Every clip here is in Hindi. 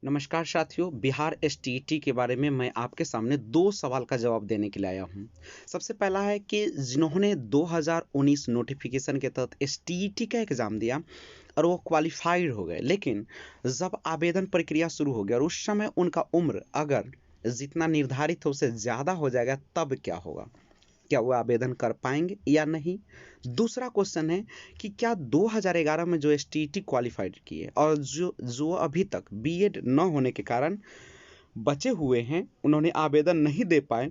नमस्कार साथियों, बिहार एसटीईटी के बारे में मैं आपके सामने 2 सवाल का जवाब देने के लिए आया हूँ। सबसे पहला है कि जिन्होंने 2019 नोटिफ़िकेशन के तहत एसटीईटी का एग्ज़ाम दिया और वो क्वालिफ़ाइड हो गए, लेकिन जब आवेदन प्रक्रिया शुरू हो गया और उस समय उनका उम्र अगर जितना निर्धारित है उससे ज़्यादा हो जाएगा, तब क्या होगा? क्या वो आवेदन कर पाएँगे या नहीं? दूसरा क्वेश्चन है कि क्या 2011 में जो एसटीईटी क्वालिफ़ाइड किए और जो जो अभी तक बीएड न होने के कारण बचे हुए हैं, उन्होंने आवेदन नहीं दे पाए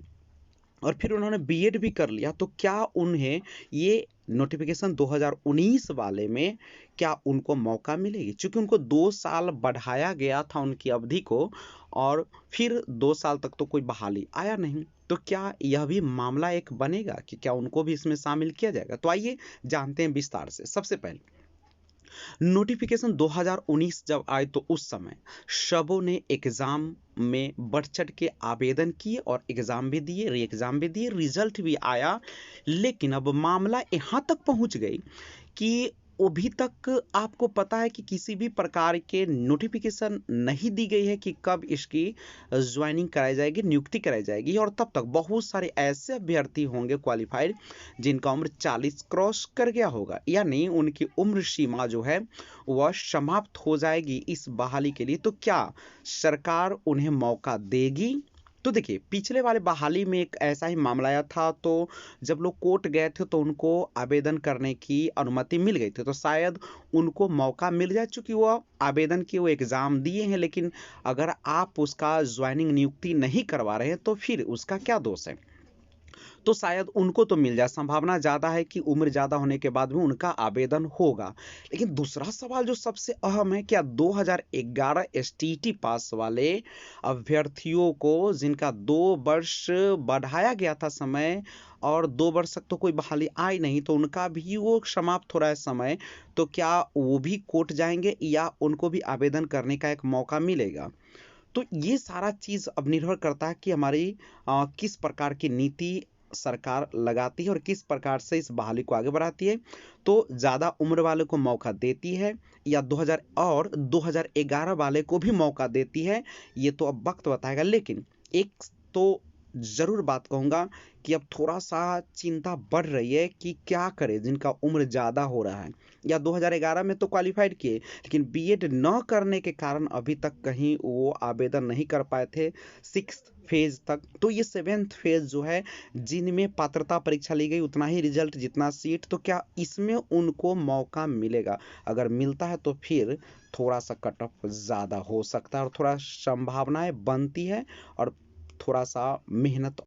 और फिर उन्होंने बीएड भी कर लिया, तो क्या उन्हें ये नोटिफिकेशन 2019 वाले में क्या उनको मौका मिलेगी? चूँकि उनको 2 साल बढ़ाया गया था उनकी अवधि को और फिर 2 साल तक तो कोई बहाली आया नहीं। तो क्या यह भी मामला एक बनेगा कि क्या उनको भी इसमें शामिल किया जाएगा? तो आइए जानते हैं विस्तार से। सबसे पहले नोटिफिकेशन 2019 जब आए तो उस समय सबों ने एग्ज़ाम में बढ़-चढ़ के आवेदन किए और एग्ज़ाम भी दिए, री-एग्ज़ाम भी दिए, रिज़ल्ट भी आया। लेकिन अब मामला यहाँ तक पहुँच गई कि अभी तक आपको पता है कि किसी भी प्रकार के नोटिफिकेशन नहीं दी गई है कि कब इसकी जॉइनिंग कराई जाएगी, नियुक्ति कराई जाएगी और तब तक बहुत सारे ऐसे अभ्यर्थी होंगे क्वालिफाइड जिनका उम्र 40 क्रॉस कर गया होगा, यानी उनकी उम्र सीमा जो है वह समाप्त हो जाएगी इस बहाली के लिए। तो क्या सरकार उन्हें मौका देगी? तो देखिए, पिछले वाले बहाली में एक ऐसा ही मामला आया था, तो जब लोग कोर्ट गए थे तो उनको आवेदन करने की अनुमति मिल गई थी, तो शायद उनको मौका मिल जाए, चूँकि वो आवेदन किए, वो एग्ज़ाम दिए हैं, लेकिन अगर आप उसका जॉइनिंग नियुक्ति नहीं करवा रहे हैं, तो फिर उसका क्या दोष है? तो शायद उनको तो मिल जाए, संभावना ज़्यादा है कि उम्र ज़्यादा होने के बाद भी उनका आवेदन होगा। लेकिन दूसरा सवाल जो सबसे अहम है, क्या 2011 एसटीईटी पास वाले अभ्यर्थियों को जिनका 2 वर्ष बढ़ाया गया था समय और 2 वर्ष तक तो कोई बहाली आई नहीं, तो उनका भी वो समाप्त हो रहा है समय, तो क्या वो भी कोर्ट जाएँगे या उनको भी आवेदन करने का एक मौका मिलेगा? तो ये सारा चीज़ अब निर्भर करता है कि हमारी किस प्रकार की नीति सरकार लगाती है और किस प्रकार से इस बहाली को आगे बढ़ाती है। तो ज़्यादा उम्र वाले को मौका देती है या 2000 और 2011 वाले को भी मौका देती है, ये तो अब वक्त बताएगा। लेकिन एक तो ज़रूर बात कहूँगा कि अब थोड़ा-सा चिंता बढ़ रही है कि क्या करें जिनका उम्र ज़्यादा हो रहा है या 2011 में तो क्वालिफ़ाइड किए, लेकिन बीएड न करने के कारण अभी तक कहीं वो आवेदन नहीं कर पाए थे 6th फ़ेज़ तक। तो ये 7th फ़ेज़ जो है, जिनमें पात्रता परीक्षा ली गई उतना ही रिज़ल्ट जितना सीट, तो क्या इसमें उनको मौका मिलेगा? अगर मिलता है तो फिर थोड़ा-सा कट ऑफ ज़्यादा हो सकता है और थोड़ा संभावनाएँ बनती है और थोड़ा-सा मेहनत